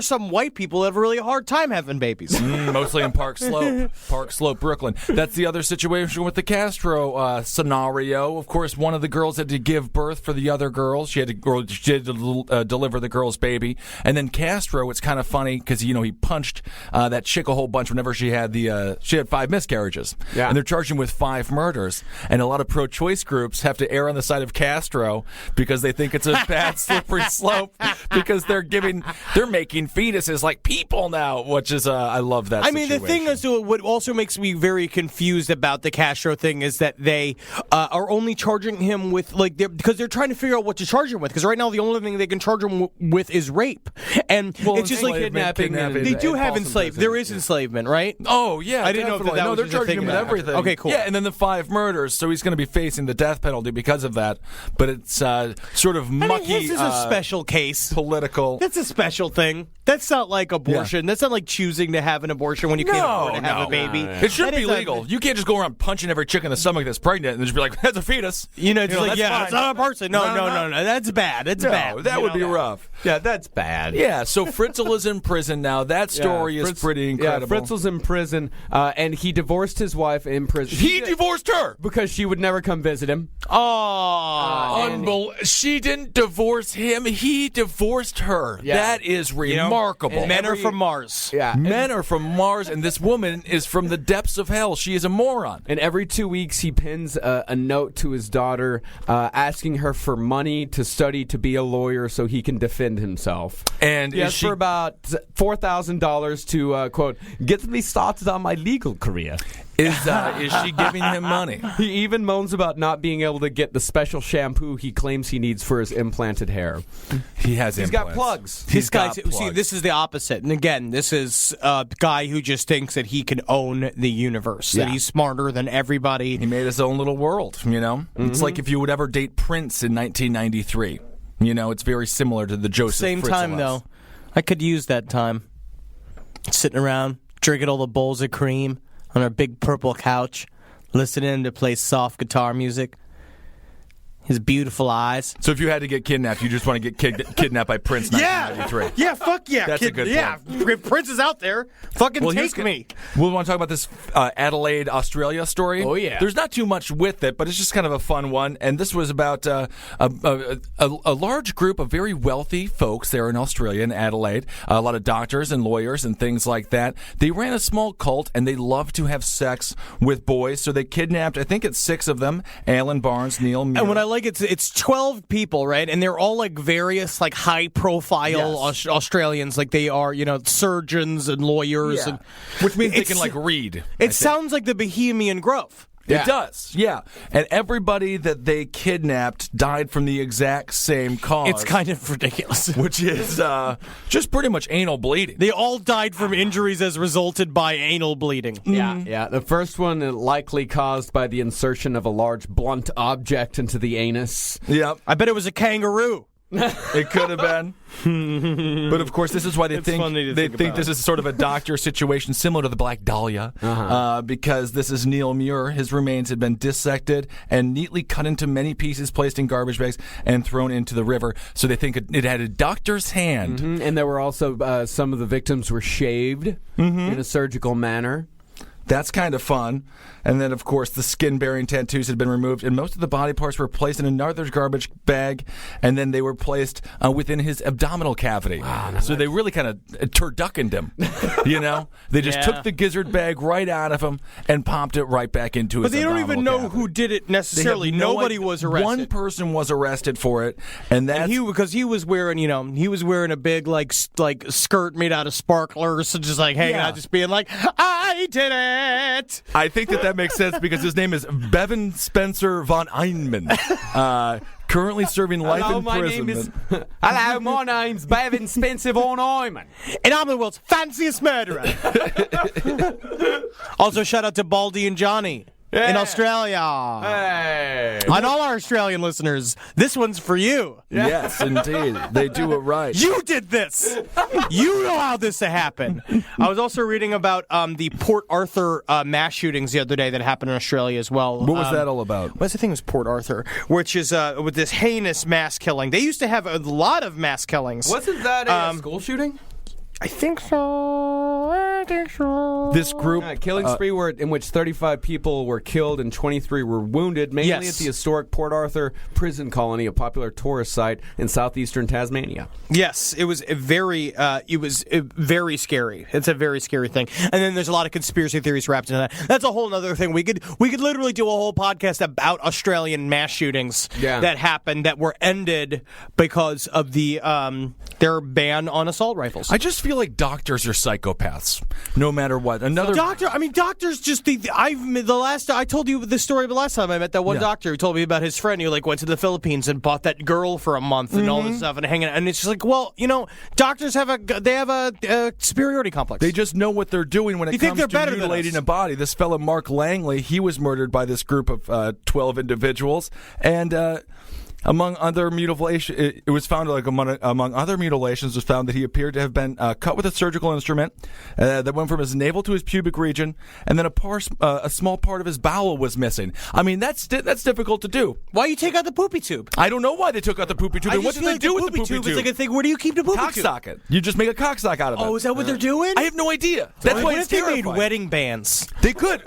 some white people that have a really hard time having babies. Mostly in Park Slope, Brooklyn. That's the other situation with the Castro scenario. Of course, one of the girls had to give birth for the other girls. She had to deliver the girl's baby. And then Castro, it's kind of funny because he punched that chick a whole bunch whenever she had 5 miscarriages. Yeah. And they're charging with 5 murders. And a lot of pro-choice groups have to err on the side of Castro because they think it's a bad slippery slope because they're making fetuses like people now, which is I love that. I mean, the thing is, what also makes me very confused about the Castro thing is that they are only charging him with because they're trying to figure out what to charge him with. Because right now the only thing they can charge him with is rape, and it's just like kidnapping. They do have enslavement. There is enslavement, right? Oh yeah, I didn't know that. No, they're charging him with everything. Okay, cool. Yeah, and then the 5 murders, so he's going to be facing the death penalty because of that. But it's sort of mucky. This is a special case. Political. That's a special thing. That's not like abortion. Yeah. That's not like choosing to have an abortion when you can't afford to have a baby. It shouldn't be legal. You can't just go around punching every chick in the stomach that's pregnant and just be like, that's a fetus. It's not a person. No. That's bad. That's bad. That would be rough. Yeah, that's bad. Yeah, so Fritzl is in prison now. That story is pretty incredible. Yeah, Fritzl's in prison, and he divorced his wife in prison. He divorced her! Because she would never come visit him. She didn't divorce him. He divorced her. Yeah. That is remarkable. Men are from Mars. Yeah. Men are from Mars, and this woman is from the depths of hell. She is a moron. And every 2 weeks, he pins a note to his daughter asking her for money to study to be a lawyer so he can defend himself. And he asked for about $4,000 to, quote, get me started on my legal career. Is she giving him money? He even moans about not being able to get the special shampoo he claims he needs for his implanted hair. He's got plugs. See, this is the opposite. And again, this is a guy who just thinks that he can own the universe, that he's smarter than everybody. He made his own little world, Mm-hmm. It's like if you would ever date Prince in 1993. It's very similar to the Josef Same Fritzl time, house. though. I could use that time. Sitting around, drinking all the bowls of cream on our big purple couch, listening to play soft guitar music. His beautiful eyes. So if you had to get kidnapped, you just want to get kidnapped by Prince 1993. Yeah, fuck yeah. That's a good point. Yeah, if Prince is out there, fucking take me. We want to talk about this Adelaide, Australia story. Oh, yeah. There's not too much with it, but it's just kind of a fun one. And this was about a large group of very wealthy folks there in Australia, in Adelaide. A lot of doctors and lawyers and things like that. They ran a small cult, and they love to have sex with boys. So they kidnapped, I think it's 6 of them, Alan Barnes, Neil Muir. And what I it's 12 people, right? And they're all like various like high profile Australians, like they are, surgeons and lawyers, and which means they can like read. It sounds like the Bohemian Grove. It does, yeah. And everybody that they kidnapped died from the exact same cause. It's kind of ridiculous. Which is just pretty much anal bleeding. They all died from injuries as resulted by anal bleeding. Yeah. The first one likely caused by the insertion of a large blunt object into the anus. Yep. I bet it was a kangaroo. It could have been. But of course, this is why they think this is sort of a doctor situation similar to the Black Dahlia, because this is Neil Muir. His remains had been dissected and neatly cut into many pieces, placed in garbage bags, and thrown into the river. So they think it had a doctor's hand. And there were also some of the victims were shaved in a surgical manner. That's kind of fun. And then, of course, the skin-bearing tattoos had been removed, and most of the body parts were placed in another garbage bag, and then they were placed within his abdominal cavity. Wow, so they really kind of turduckened him, you know? They just took the gizzard bag right out of him and popped it right back into his abdominal cavity. But they don't even know who did it necessarily. Nobody was arrested. One person was arrested for it, and that's... because he was wearing, a big, like skirt made out of sparklers, so just, like, hanging out, just being like, I did it! I think that makes sense because his name is Bevan Spencer von Einman, currently serving life imprisonment. Hello, my name's Bevan Spencer von Einman. And I'm the world's fanciest murderer. Also, shout out to Baldy and Johnny. In Australia. Hey. And all our Australian listeners, this one's for you. Yes, indeed. They do it right. You did this. You allowed this to happen. I was also reading about the Port Arthur mass shootings the other day that happened in Australia as well. What was that all about? What's the thing with Port Arthur, which is with this heinous mass killing. They used to have a lot of mass killings. Wasn't that a school shooting? I think so. This group... killing spree in which 35 people were killed and 23 were wounded, mainly at the historic Port Arthur prison colony, a popular tourist site in southeastern Tasmania. Yes, it was very scary. It's a very scary thing. And then there's a lot of conspiracy theories wrapped into that. That's a whole other thing. We could literally do a whole podcast about Australian mass shootings that happened that were ended because of their ban on assault rifles. I just feel like doctors are psychopaths, no matter what. Doctors just I told you the story the last time I met that one doctor who told me about his friend who went to the Philippines and bought that girl for a month and all this stuff and hanging out. And it's just like, well, doctors have a superiority complex. They just know what they're doing when it comes to mutilating a body. This fellow Mark Langley, he was murdered by this group of 12 individuals, and among other mutilations, it was found among other mutilations was found that he appeared to have been cut with a surgical instrument that went from his navel to his pubic region, and then a small part of his bowel was missing. I mean, that's difficult to do. Why you take out the poopy tube? I don't know why they took out the poopy tube. And what did they do with the poopy tube? It's like a thing. Where do you keep the poopy tube? Cocksocket. You just make a cocksock out of it. Oh, is that what they're doing? I have no idea. That's why it's terrifying. They made wedding bands. They could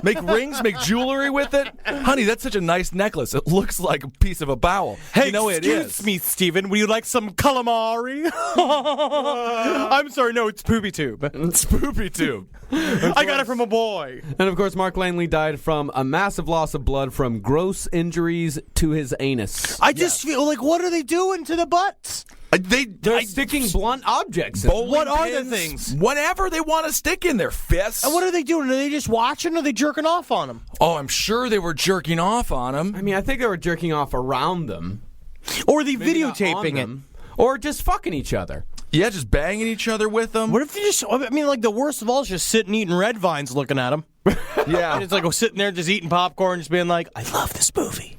make rings, make jewelry with it. Honey, that's such a nice necklace. It looks like a piece of a bowel. Hey, excuse me, Stephen. Would you like some calamari? I'm sorry, no, it's poopy tube. It's poopy tube. I got it from a boy. And of course, Mark Langley died from a massive loss of blood from gross injuries to his anus. I just feel like, what are they doing to the butts? They're sticking blunt objects. What are the things? Whatever they want to stick in their fists. And what are they doing? Are they just watching or are they jerking off on them? Oh, I'm sure they were jerking off on them. I mean, I think they were jerking off around them. Or are they videotaping it? Or just fucking each other. Yeah, just banging each other with them. What if you just... I mean, like, the worst of all is just sitting eating red vines looking at them. Yeah. And it's like sitting there just eating popcorn, just being like, I love this movie.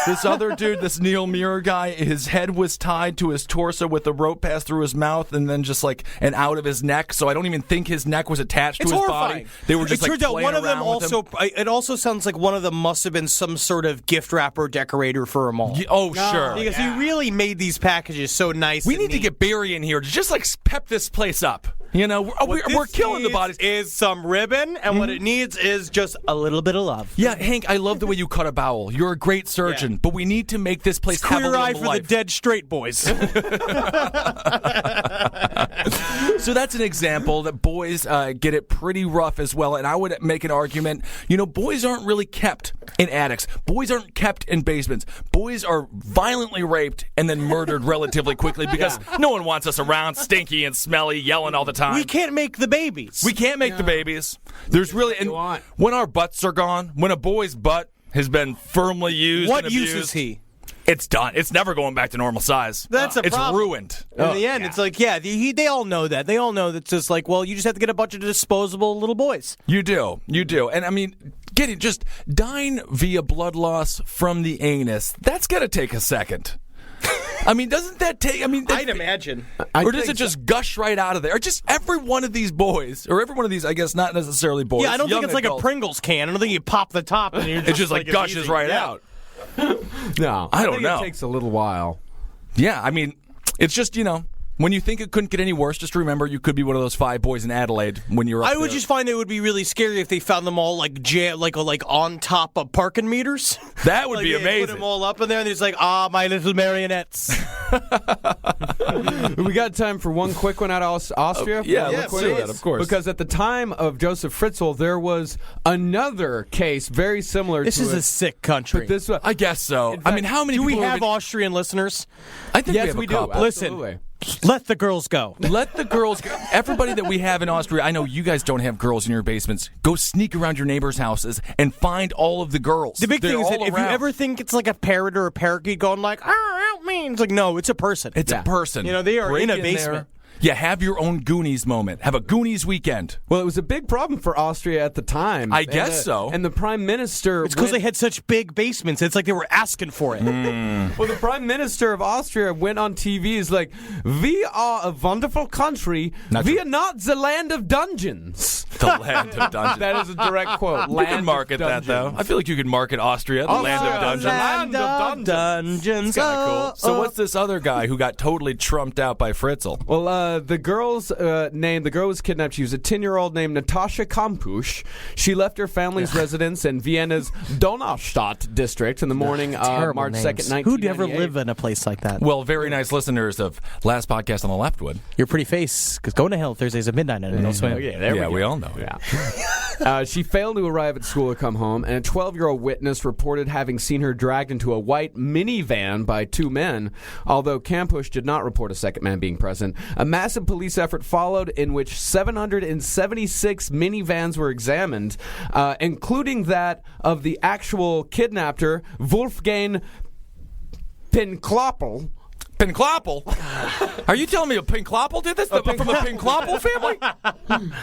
This other dude, this Neil Muir guy, his head was tied to his torso with a rope passed through his mouth and then just and out of his neck. So I don't even think his neck was attached to his body. They were just it turns out playing one of them around with also. him. It also sounds like one of them must have been some sort of gift wrapper decorator for a mall. Sure. Because he really made these packages so nice. We need to get Barry in here to just pep this place up. You know, we're killing the bodies. Is some ribbon, and what it needs is just a little bit of love. Yeah, Hank, I love the way you cut a bowel. You're a great surgeon, but we need to make this place have a Queer Eye for life. the dead straight boys. So that's an example that boys get it pretty rough as well, and I would make an argument, boys aren't really kept in attics. Boys aren't kept in basements. Boys are violently raped and then murdered relatively quickly because no one wants us around stinky and smelly, yelling all the time. We can't make the babies. We can't make the babies. There's really... And when our butts are gone, when a boy's butt has been firmly used what and use abused, is he? It's done. It's never going back to normal size. That's a problem. It's ruined. In the end, it's like, they all know that. They all know that it's just like, well, you just have to get a bunch of disposable little boys. You do. And I mean, dying via blood loss from the anus, that's going to take a second. I mean, doesn't that take? I mean, I'd imagine. or does it just gush right out of there? Or just every one of these boys, or every one of these, I guess, not necessarily boys. Yeah, I don't think young it's like a adults, Pringles can. I don't think you pop the top and it just like gushes right out. No, I don't think know. It takes a little while. Yeah, I mean, it's just, when you think it couldn't get any worse, just remember you could be one of those 5 boys in Adelaide when you're up I would there. just find it would be really scary if they found them all like on top of parking meters. That would Like, be they amazing. Put them all up in there, and it's like, my little marionettes. We got time for one quick one out of Austria? Yeah, Yeah, let's please. do that, of course. Because at the time of Josef Fritzl, there was another case very similar This to is it. a sick country. But this one, I guess so. fact, I mean, how many do we people have Austrian listeners? I think yes, we have we a do. couple. Listen. Absolutely. Let the girls go. Let the girls go. Everybody that we have in Austria, I know you guys don't have girls in your basements. Go sneak around your neighbors' houses and find all of the girls. The big They're thing is that all if you around. ever think it's like a parrot or a parakeet going like, help me, it's like, no, it's a person. It's a person. They are Break in a there. basement. Yeah, have your own Goonies moment. Have a Goonies weekend. Well, it was a big problem for Austria at the time. I guess so. And the prime minister... It's because they had such big basements. It's like they were asking for it. Well, the prime minister of Austria went on TV. Is like, we are a wonderful country. We are not the land of dungeons. The land of dungeons. That is a direct quote. You can market that, though. I feel like you could market Austria, the land of dungeons. Land of dungeons. Kind of cool. So what's this other guy who got totally trumped out by Fritzl? Well, the girl's name, the girl was kidnapped. She was a 10-year-old named Natasha Kampusch. She left her family's residence in Vienna's Donaustadt district in the morning of March 2nd, 1998. Who'd ever live in a place like that? Well, very nice listeners of Last Podcast on the Left would. Your pretty face, because going to hell Thursdays at midnight and no swim. Yeah, we all know. Yeah. She failed to arrive at school or come home, and a 12-year-old witness reported having seen her dragged into a white minivan by 2 men, although Kampusch did not report a second man being present. A massive police effort followed in which 776 minivans were examined, including that of the actual kidnapper, Wolfgang Pinkloppel. Pinkloppel? Are you telling me a Pinkloppel did this? From a Pinkloppel family?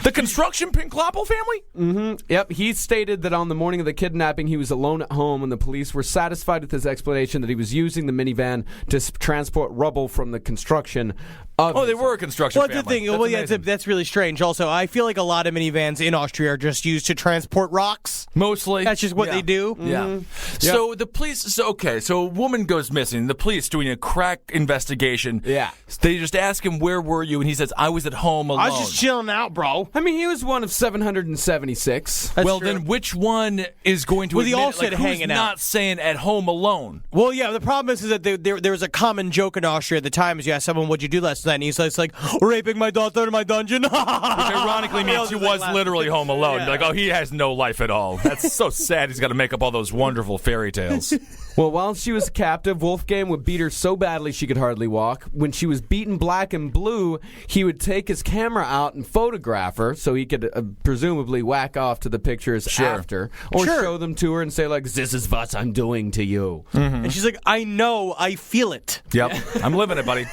The construction Pinkloppel family? Mm-hmm. Yep. He stated that on the morning of the kidnapping, he was alone at home, and the police were satisfied with his explanation that he was using the minivan to transport rubble from the construction of Oh, they his were a construction Well, family. that's the thing. That's Well, yeah, amazing. that's really strange. Also, I feel like a lot of minivans in Austria are just used to transport rocks. Mostly. That's just what they do. Yeah. So the police. So a woman goes missing. The police doing a crack investigation. Yeah. They just ask him, "Where were you?" And he says, "I was at home alone." I was just chilling out, bro. I mean, he was one of 776. well, then which one is going to? Well, they admit all it? said Like, who's hanging out. not saying at home alone. Well, yeah, the problem is that there was a common joke in Austria at the time is you ask someone, what'd you do last night? And he's like, raping my daughter in my dungeon. Which ironically means he was literally home alone. Like, oh, he has no life at all. That's so sad. He's got to make up all those wonderful fairy tales. Well, while she was captive, Wolfgang would beat her so badly she could hardly walk. When she was beaten black and blue, he would take his camera out and photograph her so he could presumably whack off to the pictures after. Or show them to her and say, like, this is what I'm doing to you. And she's like, I know, I feel it. Yep, I'm living it, buddy.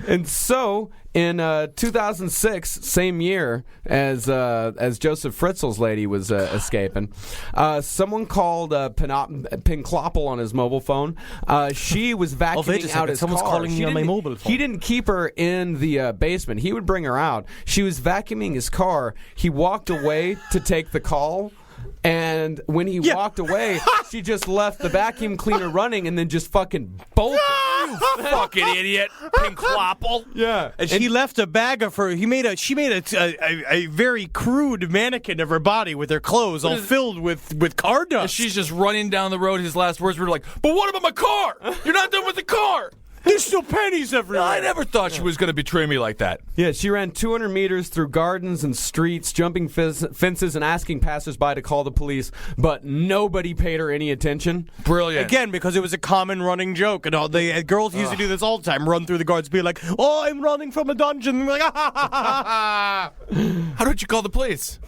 And so, in 2006, same year as Josef Fritzl's lady was escaping, someone called Pinkloppel on his mobile phone. She was wait a vacuuming second, out his someone's car. calling me on my mobile phone. He didn't keep her in the basement. He would bring her out. She was vacuuming his car. He walked away to take the call. And when he walked away, she just left the vacuum cleaner running and then just fucking bolted. Fucking idiot, Pinkloppel. Yeah. And she left a bag of her. She made a very crude mannequin of her body with her clothes all filled with car dust. She's just running down the road. His last words were like, "But what about my car? You're not done with the car." There's still pennies everywhere. I never thought she was going to betray me like that. Yeah, she ran 200 meters through gardens and streets, jumping fences and asking passersby to call the police, but nobody paid her any attention. Brilliant. Again, because it was a common running joke, and all the girls used to do this all the time: run through the guards, be like, "Oh, I'm running from a dungeon." And like, How don't you call the police?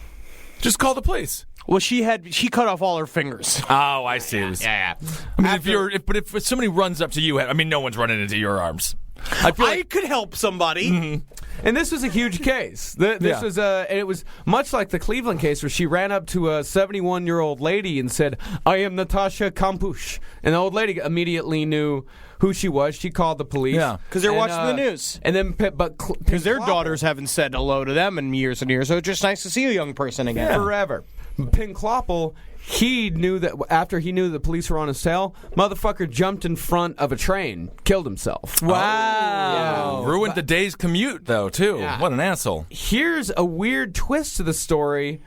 Just call the police. Well, she cut off all her fingers. Oh, I see. Yeah. I mean, if somebody runs up to you, I mean, no one's running into your arms. I feel I could help somebody. And this was a huge case. This was and it was much like the Cleveland case where she ran up to a 71-year-old lady and said, "I am Natasha Kampusch," And the old lady immediately knew who she was. She called the police. Yeah. Because they're watching the news. And then, Because their daughters haven't said hello to them in years and years, so it's just nice to see a young person again. forever. Pinkloppel, he knew that after he knew the police were on his tail, motherfucker jumped in front of a train, killed himself. Wow. Ruined the day's commute, though, too. Yeah. What an asshole. Here's a weird twist to the story.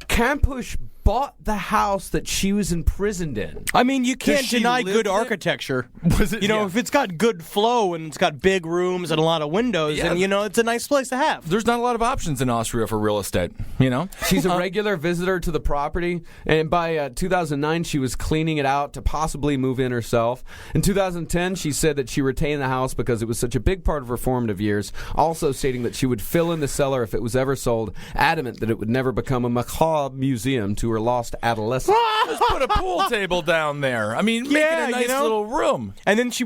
Kampusch bought the house that she was imprisoned in. I mean, you can't she deny live good there? architecture. Was it- You know, yeah. if it's got good flow and it's got big rooms and a lot of windows, Yeah. then, it's a nice place to have. There's not a lot of options in Austria for real estate, you know? She's a regular visitor to the property, and by 2009, she was cleaning it out to possibly move in herself. In 2010, she said that she retained the house because it was such a big part of her formative years, also stating that she would fill in the cellar if it was ever sold, adamant that it would never become a macabre museum to her lost adolescence. Just put a pool table down there. I mean, make it Yeah, a nice little room. And then she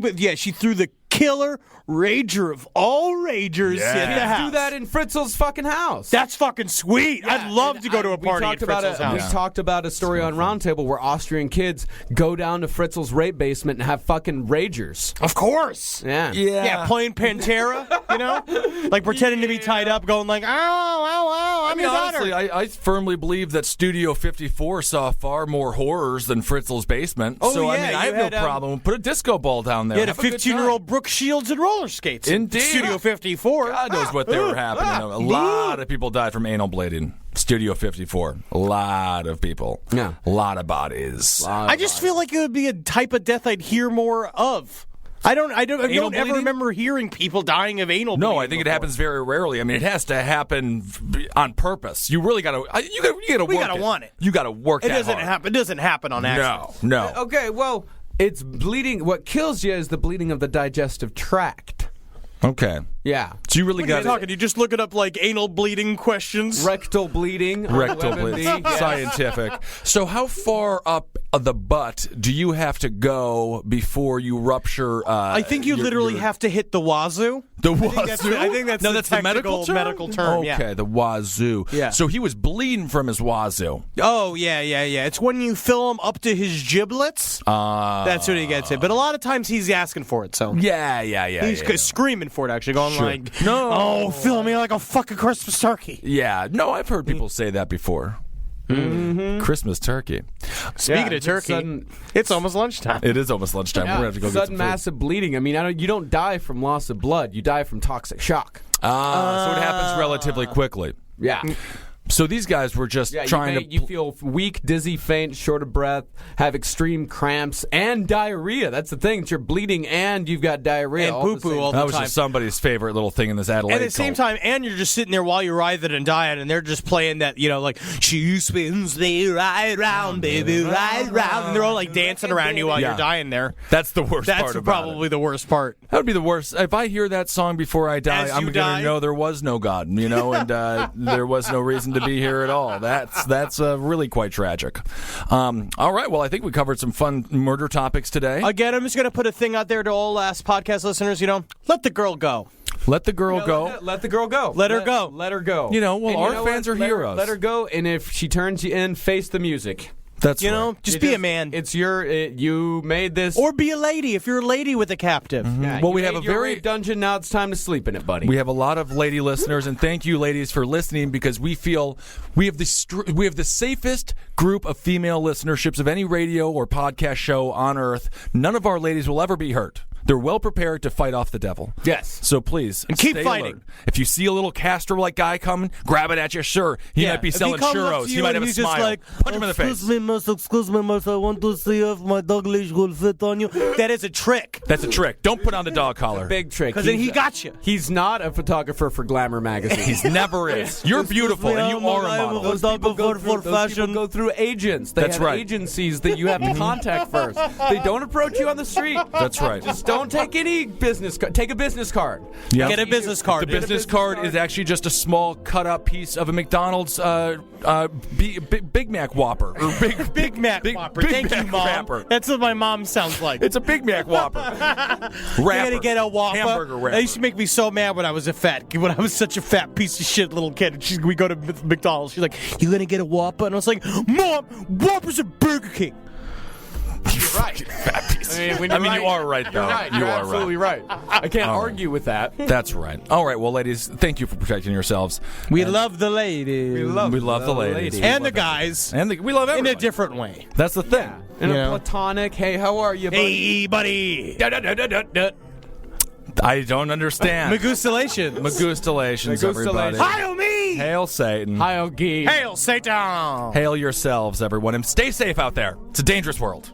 threw the killer rager of all ragers Yeah. in the house. Do that in Fritzl's fucking house. That's fucking sweet. I'd love to go to a party at Fritzl's house. We talked about a story on Roundtable where Austrian kids go down to Fritzl's rape basement and have fucking ragers. Of course. Yeah. Yeah, playing Pantera, like pretending to be tied up, going like, ow, I'm I mean, your daughter. honestly, I firmly believe that Studio 54 saw far more horrors than Fritzl's basement. Oh, so, I yeah, mean, I you have had, no problem. Put a disco ball down there. You had a Have good 15-year-old Brooke Shields and roller skates. Indeed. Studio 54. time. God knows what they were happening. A lot of people died from anal bleeding. Studio 54. A lot of people. Yeah. A lot of bodies. I just feel like it would be a type of death I'd hear more of. I don't ever bleeding? remember hearing people dying of anal bleeding. No, I think it before. happens very rarely. I mean, it has to happen on purpose. You really got to. You got to work. We gotta want it. You got to work. It that doesn't hard. happen. It doesn't happen on accident. No. Okay, well, it's bleeding. What kills you is the bleeding of the digestive tract. Okay. Yeah. So you really What are you got talking? You just look it up like anal bleeding questions. Rectal bleeding. on rectal WebMD. bleeding. Yes. Scientific. So how far up the butt do you have to go before you rupture? I think you literally have to hit the wazoo. The wazoo? I think that's no, the that's the medical term. medical term, Okay, yeah. the wazoo. Yeah. So he was bleeding from his wazoo. Oh, yeah. It's when you fill him up to his giblets. That's when he gets it. But a lot of times he's asking for it, so. Yeah. He's screaming for it, actually, going like, No. fill me like a fucking Christmas turkey. Yeah. No, I've heard people say that before. Christmas turkey. Speaking of turkey, it's almost lunchtime. It is almost lunchtime. We're gonna have to go get Sudden some food. massive bleeding. I mean, you don't die from loss of blood. You die from toxic shock. So it happens relatively quickly. Yeah. So these guys were just Yeah, trying you feel weak, dizzy, faint, short of breath, have extreme cramps, and diarrhea. That's the thing. You're bleeding and you've got diarrhea. And all at the poo-poo same all That the was time. just somebody's favorite little thing in this Adelaide And at the same cult. time, and you're just sitting there while you're writhing and dying, and they're just playing that, like, she spins me right round, baby, right round. And they're all, like, dancing around you while Yeah. you're dying there. That's the worst That's part about probably it. the worst part. That would be the worst. If I hear that song before I die, As I'm you going die? to know there was no God, and there was no reason to be here at all. That's really quite tragic. All right, well, I think we covered some fun murder topics today. Again, I'm just going to put a thing out there to all last podcast listeners, let the girl go. Let the girl go. Let the girl go. Let her go. Let her go. Well, And our know fans what? are heroes. Let her go, and if she turns you in, face the music. That's right. Just be a man. It's you made this. Or be a lady if you're a lady with a captive. Yeah, Well, you we have made a your very- rape dungeon. Now it's time to sleep in it, buddy. We have a lot of lady listeners, and thank you, ladies, for listening because we feel we have the safest group of female listenerships of any radio or podcast show on earth. None of our ladies will ever be hurt. They're well prepared to fight off the devil. Yes. So please And keep stay fighting. alert. If you see a little Castro-like guy coming, grab it at you. Sure, he might be If he selling comes up churros. to He you might and have a he's just smile. like, Punch him in the face. Excuse me, miss, I want to see if my dog leash will fit on you. That is a trick. That's a trick. Don't put on the dog collar. Big trick. Because then he got you. He's not a photographer for Glamour magazine. He's never is. You're beautiful, and you are a model. Those people go Those people go through agents. They That's have right. agencies that you have to contact first. They don't approach you on the street. That's right. Just don't take any business card. Take a business card. Yeah. Get a business card. The business card is actually just a small cut-up piece of a McDonald's Big Mac Whopper. Or Big Mac Whopper. Big Thank Mac you, Mom. Wrapper. That's what my mom sounds like. It's a Big Mac Whopper. You Wrapper. gotta get a Whopper. Hamburger wrapper. That used to make me so mad when I was such a fat piece of shit little kid. We go to McDonald's. She's like, "You gonna get a Whopper?" And I was like, "Mom, Whoppers are Burger King." You're right. Fat piece when I you're mean, right, you are right, though. You're right. You You're are absolutely right. I can't argue with that. That's right. All right. Well, ladies, thank you for protecting yourselves. We love the ladies. We love the ladies. And the guys. And we love In everybody. a different way. That's the thing. In You a know? platonic, hey, how are you, buddy? Hey, buddy. I don't understand. Magustalations. Magustalations, everybody. Hail me. Hail Satan. Hi, Ogie. Hail Satan. Hail yourselves, everyone, and stay safe out there. It's a dangerous world.